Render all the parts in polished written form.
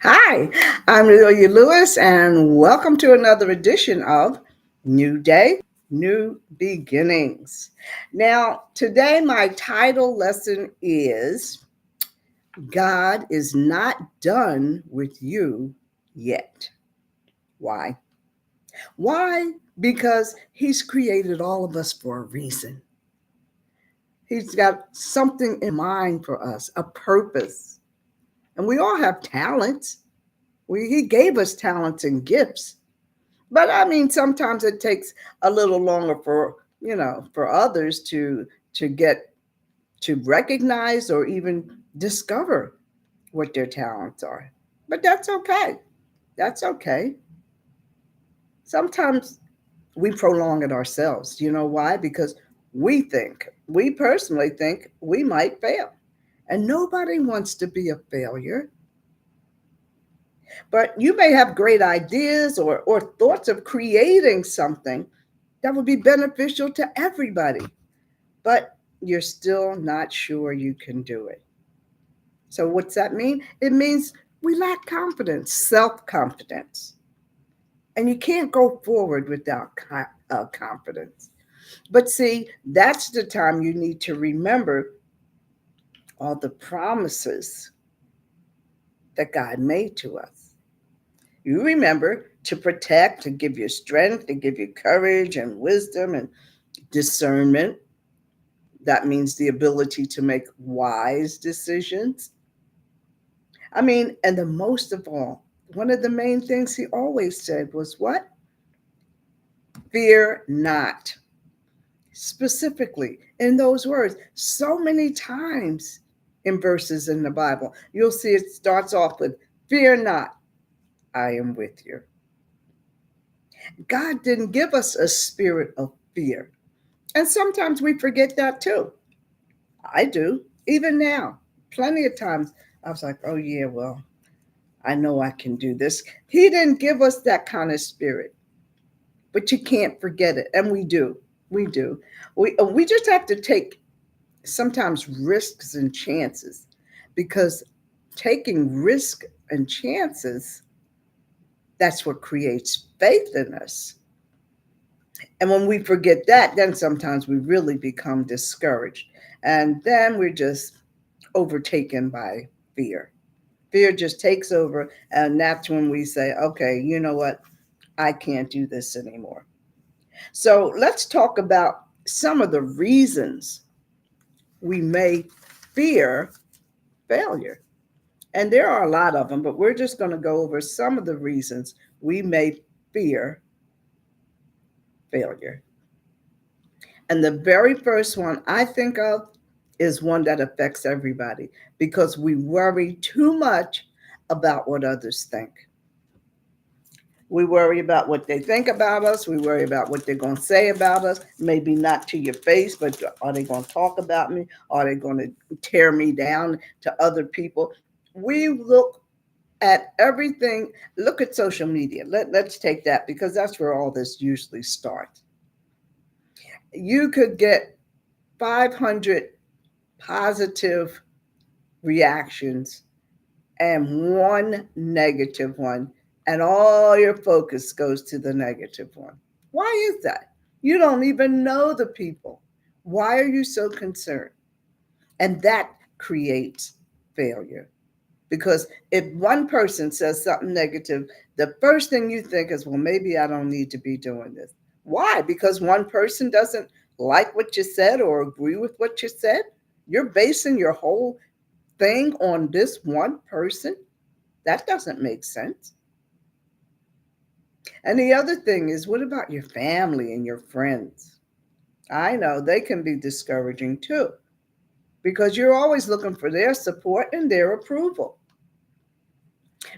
Hi, I'm Lilia Lewis, and welcome to another edition of New Day, New Beginnings. Now, today my title lesson is God is not done with you yet. Why? Why? Because He's created all of us for a reason. He's got something in mind for us, a purpose. And we all have talents. He gave us talents and gifts. But I mean, sometimes it takes a little longer for others to get to recognize or even discover what their talents are. But that's okay. That's okay. Sometimes we prolong it ourselves. You know why? Because we personally think we might fail. And nobody wants to be a failure. But you may have great ideas or thoughts of creating something that would be beneficial to everybody, but you're still not sure you can do it. So, what's that mean? It means we lack confidence, self confidence. And you can't go forward without confidence. But see, that's the time you need to remember all the promises that God made to us. You remember to protect, to give you strength, to give you courage and wisdom and discernment. That means the ability to make wise decisions. I mean, and the most of all, one of the main things he always said was what? Fear not. Specifically, in those words, so many times in verses in the Bible, you'll see it starts off with, Fear not, I am with you. God didn't give us a spirit of fear. And sometimes we forget that too. I do, even now. Plenty of times I was like, oh, yeah, well, I know I can do this. He didn't give us that kind of spirit, but you can't forget it. And we do. We do. We just have to take sometimes risks and chances because taking risk and chances, that's what creates faith in us. And when we forget that, then sometimes we really become discouraged. And then we're just overtaken by fear. Fear just takes over. And that's when we say, okay, you know what? I can't do this anymore. So let's talk about some of the reasons we may fear failure. And there are a lot of them, but we're just going to go over some of the reasons we may fear failure. And the very first one I think of is one that affects everybody because we worry too much about what others think. We worry about what they think about us. We worry about what they're going to say about us. Maybe not to your face, but are they going to talk about me? Are they going to tear me down to other people? We look at everything. Look at social media. Let's take that because that's where all this usually starts. You could get 500 positive reactions and one negative one, and all your focus goes to the negative one. Why is that? You don't even know the people. Why are you so concerned? And that creates failure. Because if one person says something negative, the first thing you think is, well, maybe I don't need to be doing this. Why? Because one person doesn't like what you said or agree with what you said? You're basing your whole thing on this one person? That doesn't make sense. And the other thing is, what about your family and your friends? I know they can be discouraging too, because you're always looking for their support and their approval.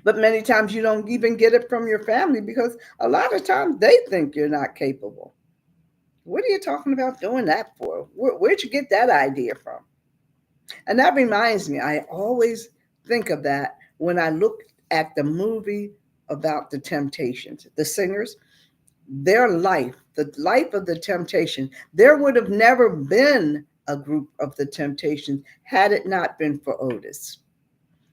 But many times you don't even get it from your family because a lot of times they think you're not capable. What are you talking about doing that for? Where'd you get that idea from? And that reminds me, I always think of that when I look at the movie about the Temptations, the singers, their life, the life of the Temptation, there would have never been a group of the Temptations had it not been for Otis.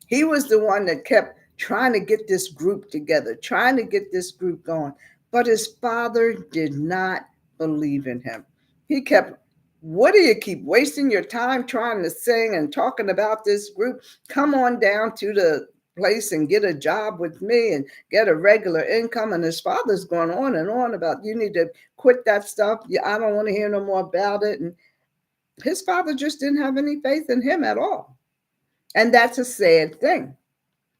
He was the one that kept trying to get this group together, trying to get this group going. But his father did not believe in him. He kept, what do you keep wasting your time trying to sing and talking about this group? Come on down to the place and get a job with me and get a regular income. And his father's going on and on about, you need to quit that stuff. I don't want to hear no more about it. And his father just didn't have any faith in him at all. And that's a sad thing.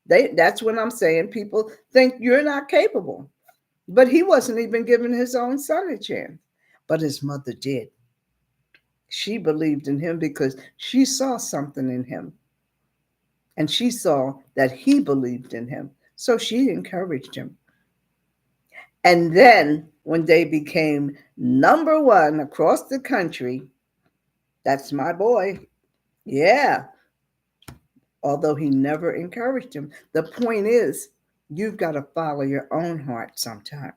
That's what I'm saying. People think you're not capable. But he wasn't even giving his own son a chance. But his mother did. She believed in him because she saw something in him. And she saw that he believed in him. So she encouraged him. And then when they became number one across the country, that's my boy. Yeah. Although he never encouraged him. The point is, you've got to follow your own heart sometime.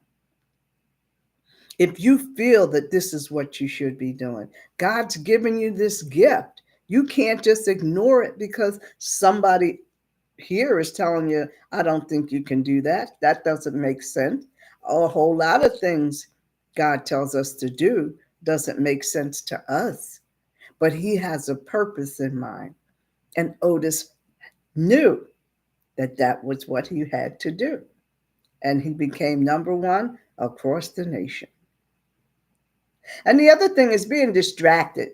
If you feel that this is what you should be doing, God's given you this gift. You can't just ignore it because somebody here is telling you, I don't think you can do that. That doesn't make sense. A whole lot of things God tells us to do doesn't make sense to us, but he has a purpose in mind. And Otis knew that that was what he had to do. And he became number one across the nation. And the other thing is being distracted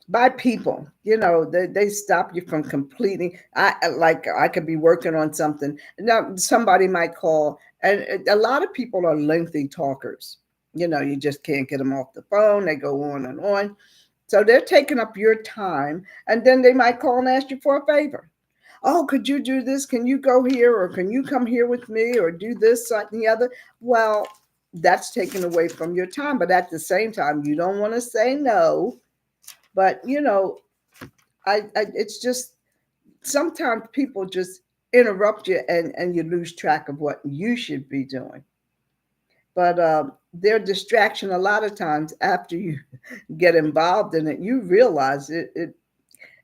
by people. You know, they stop you from completing. I could be working on something. Now somebody might call, and a lot of people are lengthy talkers. You know, you just can't get them off the phone. They go on and on. So they're taking up your time, and then they might call and ask you for a favor. Oh, could you do this? Can you go here? Or can you come here with me? Or do this, that, and the other? Well, that's taken away from your time. But at the same time, you don't want to say no. But, you know, it's just sometimes people just interrupt you and you lose track of what you should be doing. But their distraction, a lot of times after you get involved in it, you realize it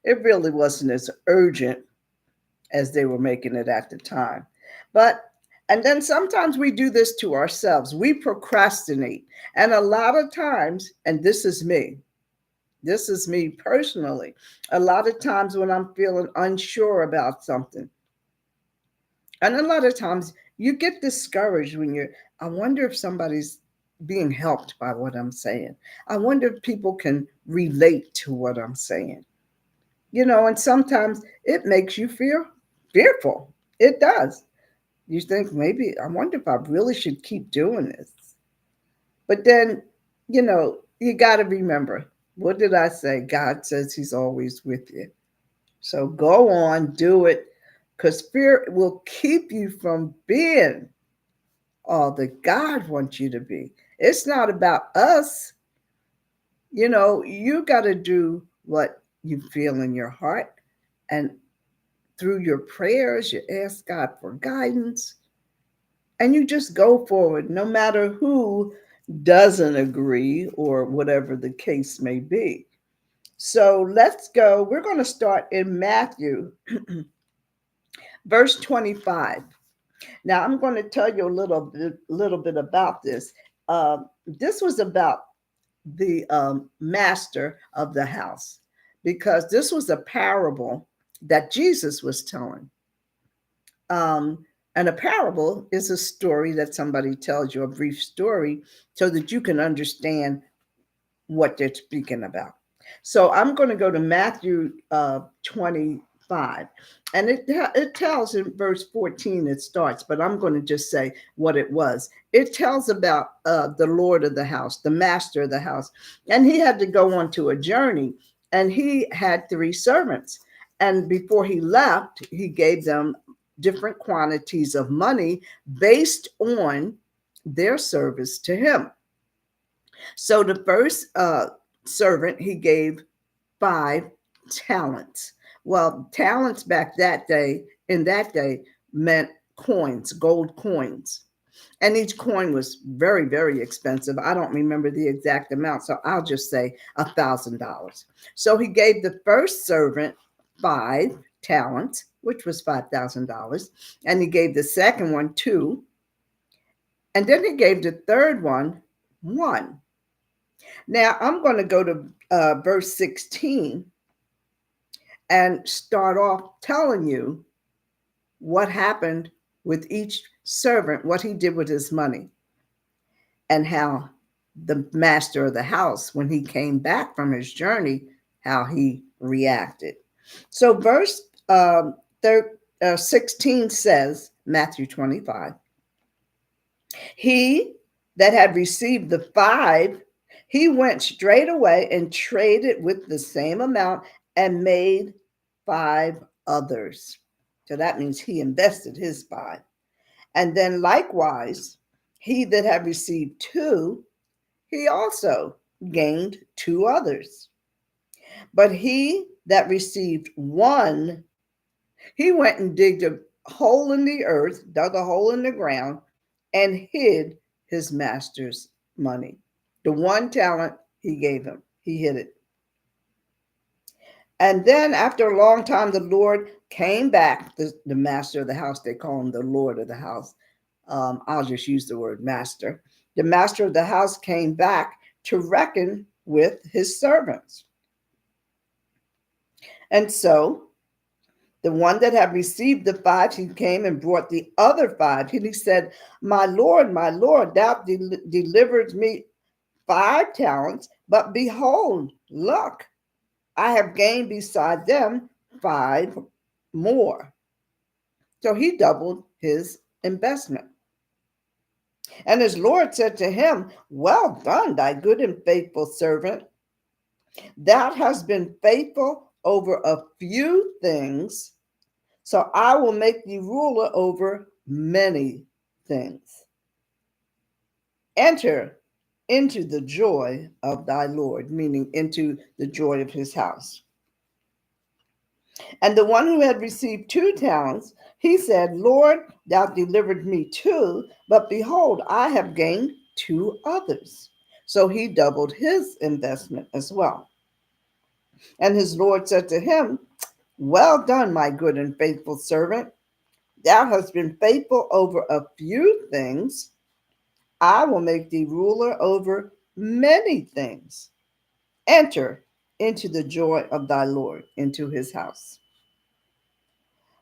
really wasn't as urgent as they were making it at the time. But and then sometimes we do this to ourselves. We procrastinate. And a lot of times, and this is me personally, a lot of times when I'm feeling unsure about something, and a lot of times you get discouraged when I wonder if somebody's being helped by what I'm saying. I wonder if people can relate to what I'm saying. You know, and sometimes it makes you feel fearful. It does. You think maybe, I wonder if I really should keep doing this. But then, you know, you got to remember, what did I say? God says he's always with you. So go on, do it, because fear will keep you from being all that God wants you to be. It's not about us. You know, you got to do what you feel in your heart. And through your prayers, you ask God for guidance. And you just go forward, no matter who doesn't agree or whatever the case may be. So let's go. We're going to start in Matthew, verse 25. Now I'm going to tell you a little bit about this. This was about the master of the house, because this was a parable that Jesus was telling. And a parable is a story that somebody tells you, a brief story, so that you can understand what they're speaking about. So I'm going to go to Matthew 25. And it tells in verse 14, it starts, but I'm going to just say what it was. It tells about the Lord of the house, the master of the house. And he had to go on to a journey, and he had 3 servants. And before he left, he gave them different quantities of money based on their service to him. So the first servant, he gave 5 talents. Well, talents back in that day meant coins, gold coins. And each coin was very, very expensive. I don't remember the exact amount, so I'll just say $1,000. So he gave the first servant 5, talents, which was $5,000. And he gave the second one 2. And then he gave the third one 1. Now I'm going to go to verse 16 and start off telling you what happened with each servant, what he did with his money, and how the master of the house, when he came back from his journey, how he reacted. So verse 16 says, Matthew 25, he that had received the 5, he went straight away and traded with the same amount and made 5 others. So that means he invested his 5. And then likewise, he that had received 2, he also gained 2 others. But he that received 1, he went and digged a hole in the earth, dug a hole in the ground, and hid his master's money. The 1 talent he gave him, he hid it. And then after a long time, the Lord came back, the master of the house, they call him the Lord of the house. I'll just use the word master. The master of the house came back to reckon with his servants. And so the one that had received the 5, he came and brought the other 5. And he said, my Lord, thou delivered me 5 talents, but behold, look, I have gained beside them 5 more. So he doubled his investment. And his Lord said to him, well done, thy good and faithful servant. Thou hast been faithful over a few things, so I will make thee ruler over many things. Enter into the joy of thy Lord, meaning into the joy of his house. And the one who had received 2 talents, he said, Lord, thou delivered me 2, but behold, I have gained 2 others. So he doubled his investment as well. And his Lord said to him, well done, my good and faithful servant. Thou hast been faithful over a few things. I will make thee ruler over many things. Enter into the joy of thy Lord, into his house.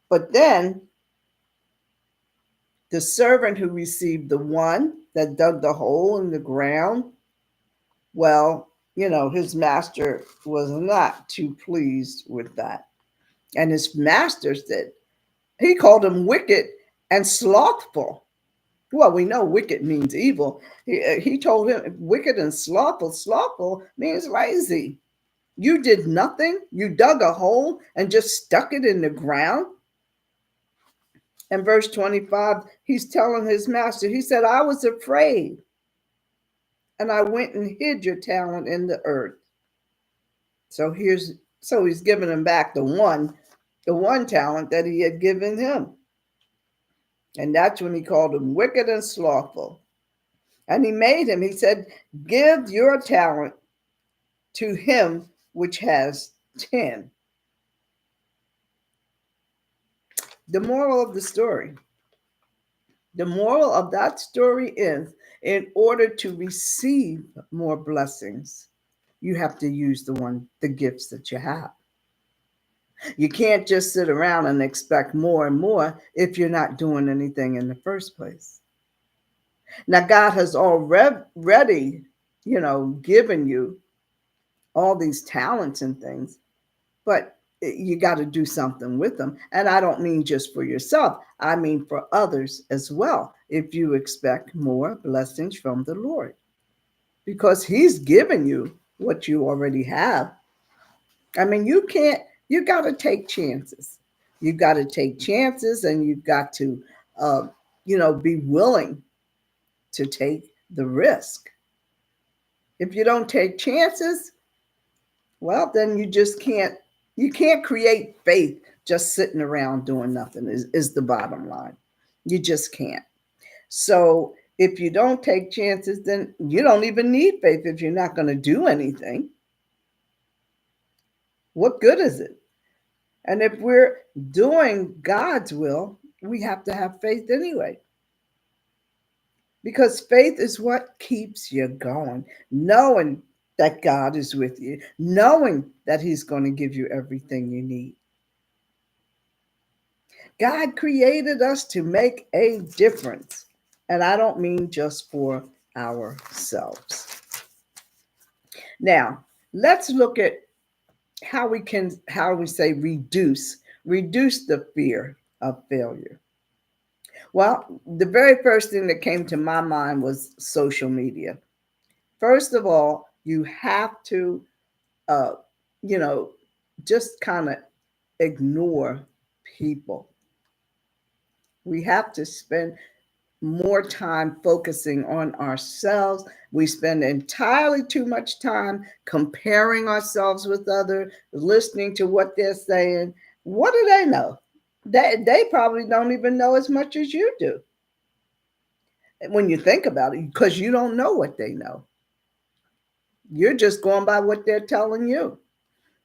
But then the servant who received the 1 that dug the hole in the ground, well, his master was not too pleased with that. And his master said, he called him wicked and slothful. Well, we know wicked means evil. He told him wicked and slothful. Slothful means lazy. You did nothing. You dug a hole and just stuck it in the ground. And verse 25, he's telling his master, he said, I was afraid, and I went and hid your talent in the earth. So he's giving him back the one talent that he had given him. And that's when he called him wicked and slothful. And he said, give your talent to him which has 10. The moral of the story. The moral of that story is, in order to receive more blessings, you have to use the gifts that you have. You can't just sit around and expect more and more if you're not doing anything in the first place. Now, God has already, given you all these talents and things, but you got to do something with them. And I don't mean just for yourself. I mean for others as well, if you expect more blessings from the Lord, because he's given you what you already have. I mean, you got to take chances. You've got to take chances, and you've got to, be willing to take the risk. If you don't take chances, well, then you can't create faith just sitting around doing nothing is the bottom line. You just can't. So if you don't take chances, then you don't even need faith if you're not going to do anything. What good is it? And if we're doing God's will, we have to have faith anyway. Because faith is what keeps you going, knowing that God is with you, knowing that He's going to give you everything you need. God created us to make a difference. And I don't mean just for ourselves. Now, let's look at how we say reduce the fear of failure. Well, the very first thing that came to my mind was social media. First of all, you have to, uh, you know, just kind of ignore people. We have to spend more time focusing on ourselves. We spend entirely too much time comparing ourselves with others, listening to what they're saying. What do they know? They probably don't even know as much as you do when you think about it, because you don't know what they know. You're just going by what they're telling you.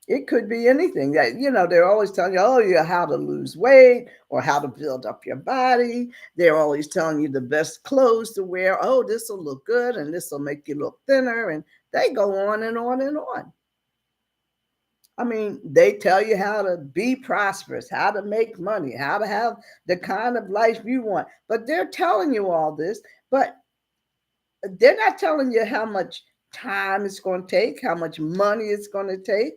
It could be anything that, they're always telling you, oh, yeah, how to lose weight or how to build up your body. They're always telling you the best clothes to wear. Oh, this will look good and this will make you look thinner. And they go on and on and on. I mean, they tell you how to be prosperous, how to make money, how to have the kind of life you want. But they're telling you all this, but they're not telling you how much time it's going to take, how much money it's going to take,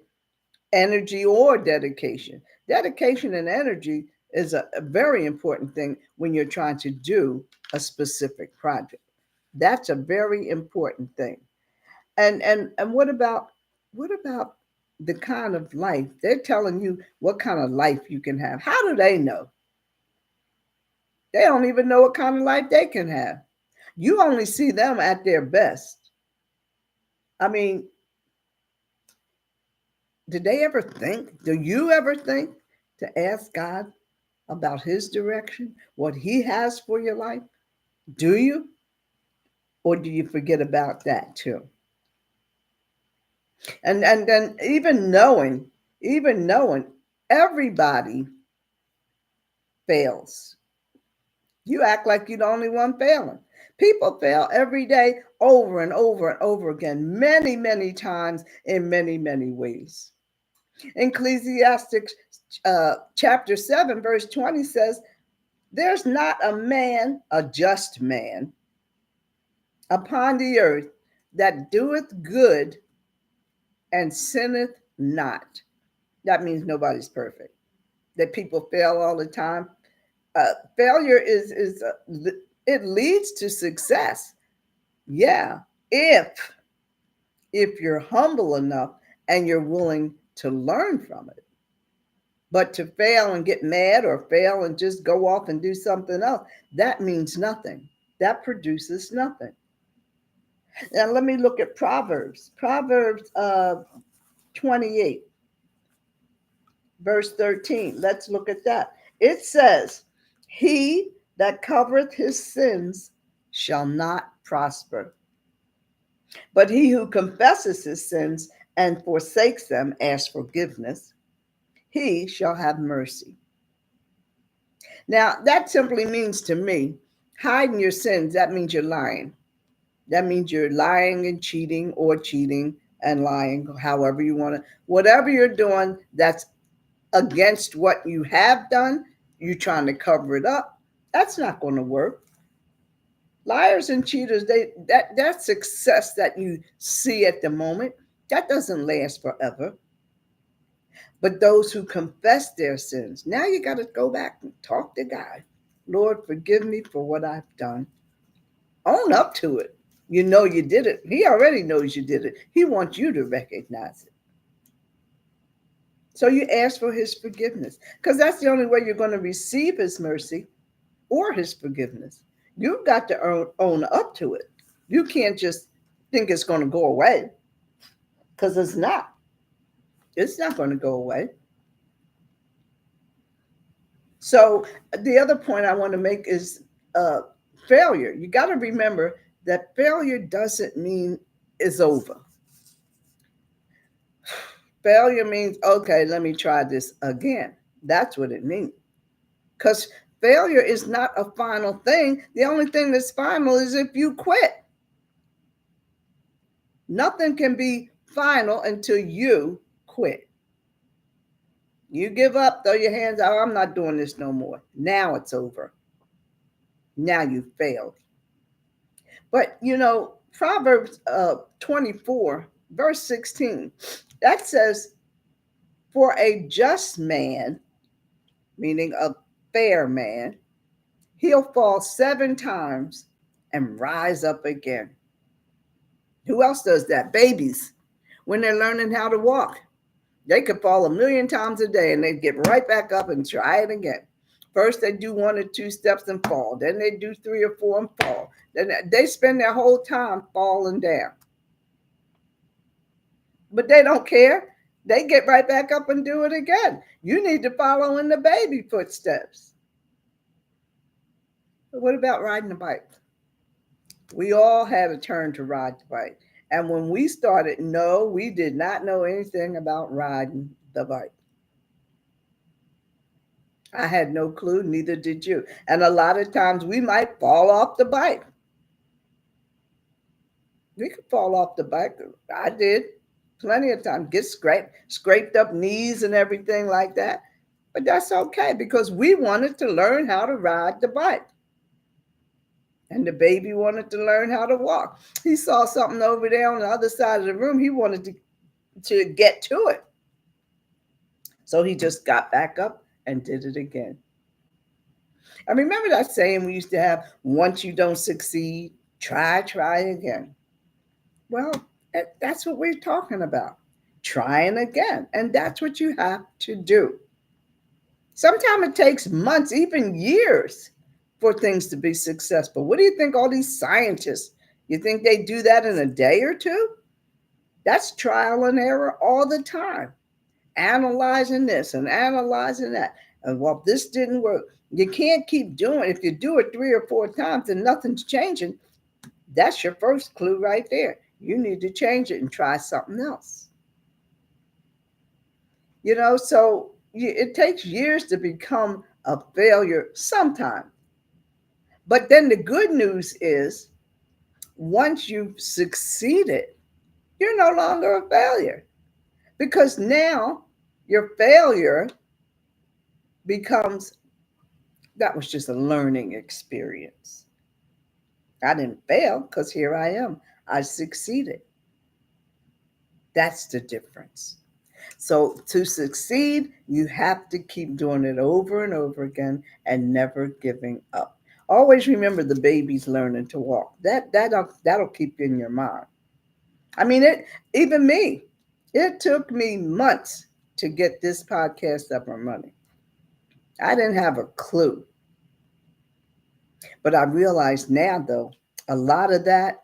energy or dedication. Dedication and energy is a very important thing when you're trying to do a specific project. That's a very important thing. And what about the kind of life they're telling you what kind of life you can have? How do they know? They don't even know what kind of life they can have. You only see them at their best. I mean, did they ever think? Do you ever think to ask God about His direction, what He has for your life? Do you? Or do you forget about that too? And then even knowing everybody fails. You act like you're the only one failing. People fail every day over and over and over again, many, many times in many, many ways. Ecclesiastes chapter 7, verse 20 says, there's not a man, a just man, upon the earth that doeth good and sinneth not. That means nobody's perfect. That people fail all the time. Failure is it leads to success. Yeah, if you're humble enough and you're willing to learn from it. But to fail and get mad or fail and just go off and do something else, that means nothing. That produces nothing. Now let me look at Proverbs. Proverbs 28, verse 13. Let's look at that. It says, he that covereth his sins shall not prosper, but he who confesses his sins and forsakes them, asks forgiveness, he shall have mercy. Now, that simply means to me, hiding your sins, that means you're lying. That means you're lying and cheating and lying, however you want to. Whatever you're doing that's against what you have done, you're trying to cover it up. That's not going to work. Liars and cheaters, that success that you see at the moment, that doesn't last forever. But those who confess their sins, now you got to go back and talk to God. Lord, forgive me for what I've done. Own up to it. You know you did it. He already knows you did it. He wants you to recognize it. So you ask for his forgiveness because that's the only way you're going to receive his mercy or his forgiveness. You've got to own up to it. You can't just think it's going to go away because it's not. It's not going to go away. So the other point I want to make is uh, failure. You got to remember that failure doesn't mean it's over. Failure means, okay, let me try this again. That's what it means. Because failure is not a final thing. The only thing that's final is if you quit. Nothing can be final until you quit. You give up, throw your hands out. I'm not doing this no more. Now it's over. Now you failed. But Proverbs 24, verse 16, that says, for a just man, meaning a fair man, he'll fall 7 times and rise up again. Who else does that? Babies, when they're learning how to walk. They could fall 1,000,000 times a day and they get right back up and try it again. First, they do 1 or 2 steps and fall. Then they do 3 or 4 and fall. Then they spend their whole time falling down. But they don't care. They get right back up and do it again. You need to follow in the baby footsteps. But what about riding a bike? We all had a turn to ride the bike. And when we started, no, we did not know anything about riding the bike. I had no clue, neither did you. And a lot of times we might fall off the bike. We could fall off the bike. I did plenty of times, get scraped up knees and everything like that. But that's okay because we wanted to learn how to ride the bike. And the baby wanted to learn how to walk. He saw something over there on the other side of the room. He wanted to get to it. So he just got back up and did it again. I remember that saying we used to have, once you don't succeed, try again. Well, that's what we're talking about. Trying again. And that's what you have to do. Sometimes it takes months, even years, for things to be successful. What do you think all these scientists, you think they do that in a day or two? That's trial and error all the time. Analyzing this and analyzing that. And well, this didn't work. You can't keep doing it. If you do it 3 or 4 times and nothing's changing, that's your first clue right there. You need to change it and try something else. So it takes years to become a failure sometimes. But then the good news is once you've succeeded, you're no longer a failure because now your failure becomes, that was just a learning experience. I didn't fail because here I am. I succeeded. That's the difference. So to succeed, you have to keep doing it over and over again and never giving up. Always remember the baby's learning to walk. That'll keep you in your mind. I mean, even me, it took me months to get this podcast up and running. I didn't have a clue. But I realize now, though, a lot of that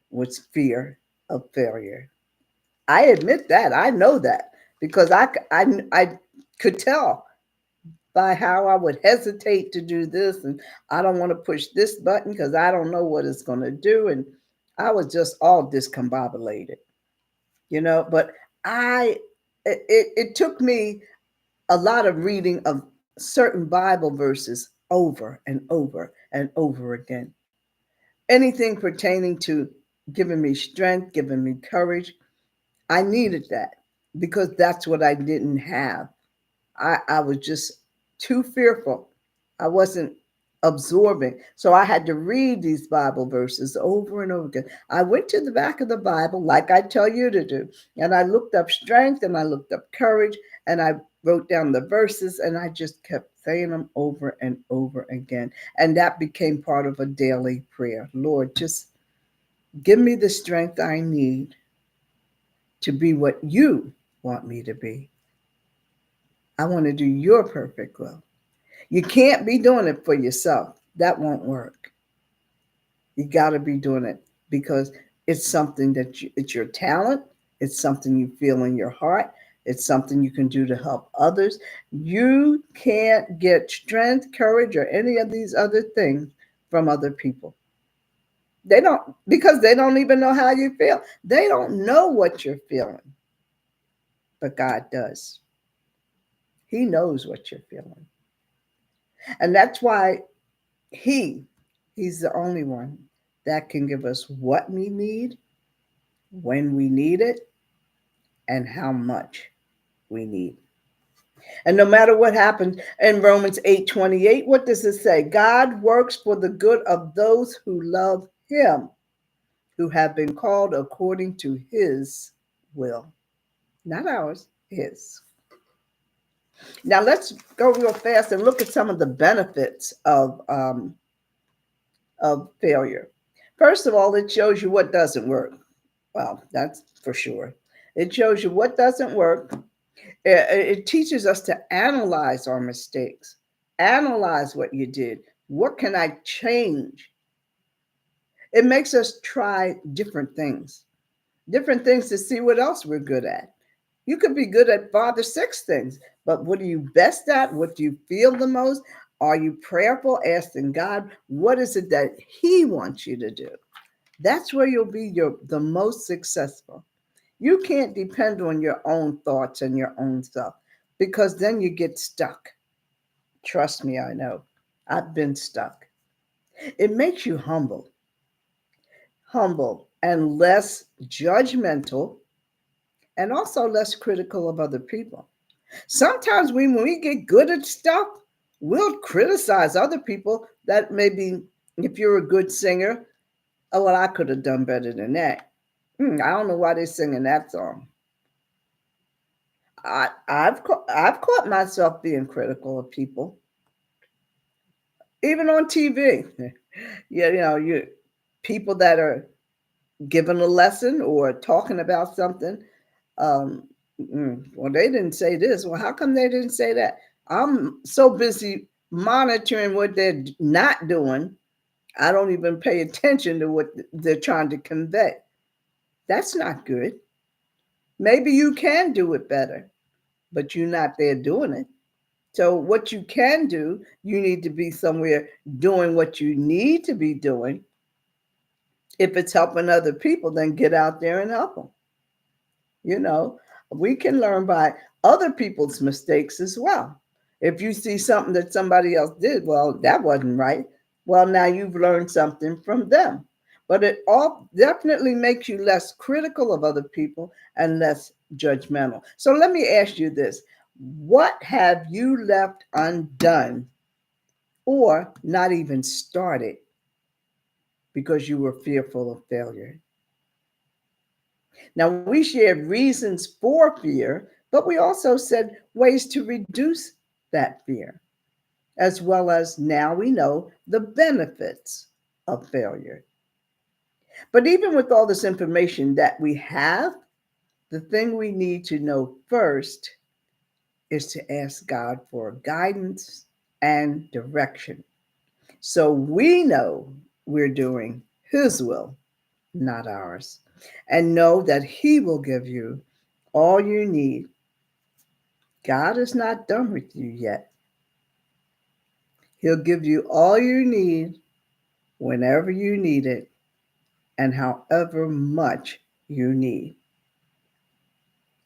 was fear of failure. I admit that. I know that because I could tell by how I would hesitate to do this. And I don't want to push this button because I don't know what it's going to do. And I was just all discombobulated, but it took me a lot of reading of certain Bible verses over and over and over again. Anything pertaining to giving me strength, giving me courage, I needed that because that's what I didn't have. I was just too fearful. I wasn't absorbing. So I had to read these Bible verses over and over again. I went to the back of the Bible, like I tell you to do, and I looked up strength and I looked up courage and I wrote down the verses and I just kept saying them over and over again. And that became part of a daily prayer. Lord, just give me the strength I need to be what you want me to be. I want to do your perfect will. You can't be doing it for yourself. That won't work. You got to be doing it because it's something it's your talent. It's something you feel in your heart. It's something you can do to help others. You can't get strength, courage, or any of these other things from other people. They don't, because they don't even know how you feel. They don't know what you're feeling. but God does. He knows what you're feeling. And that's why he's the only one that can give us what we need, when we need it, and how much we need. And no matter what happens in Romans 8:28, what does it say? God works for the good of those who love him, who have been called according to his will. Not ours, his. Now let's go real fast and look at some of the benefits of failure. First of all, it shows you what doesn't work. Well, that's for sure. It shows you what doesn't work. It teaches us to analyze our mistakes, analyze what you did. What can I change? It makes us try different things to see what else we're good at. You could be good at 5 or 6 things, but what are you best at? What do you feel the most? Are you prayerful, asking God, what is it that he wants you to do? That's where you'll be the most successful. You can't depend on your own thoughts and your own stuff because then you get stuck. Trust me, I know. I've been stuck. It makes you humble and less judgmental and also less critical of other people. Sometimes when we get good at stuff, we'll criticize other people that maybe if you're a good singer, oh, well, I could have done better than that. I don't know why they're singing that song. I've caught myself being critical of people, even on TV. Yeah, you people that are giving a lesson or talking about something. Um, well, they didn't say this. Well, how come they didn't say that? I'm so busy monitoring what they're not doing, I don't even pay attention to what they're trying to convey. That's not good. Maybe you can do it better, but you're not there doing it. So, what you can do, you need to be somewhere doing what you need to be doing. If it's helping other people, then get out there and help them. You know, we can learn by other people's mistakes as well. If you see something that somebody else did, well, that wasn't right. Well, now you've learned something from them. But it all definitely makes you less critical of other people and less judgmental. So let me ask you this. What have you left undone or not even started because you were fearful of failure? Now, we shared reasons for fear, but we also said ways to reduce that fear, as well as now we know the benefits of failure. But even with all this information that we have, the thing we need to know first is to ask God for guidance and direction so we know we're doing His will, not ours, and know that He will give you all you need. God is not done with you yet. He'll give you all you need whenever you need it and however much you need.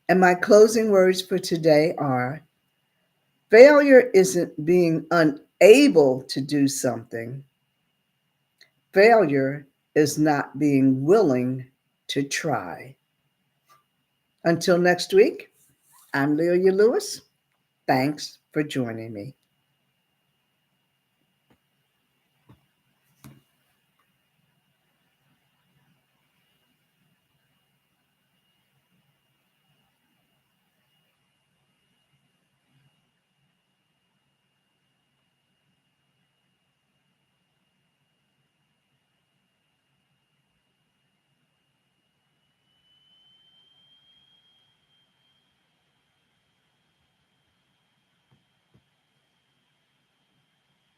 And my closing words for today are failure isn't being unable to do something, failure is not being willing to try. Until next week, I'm Lelia Lewis. Thanks for joining me.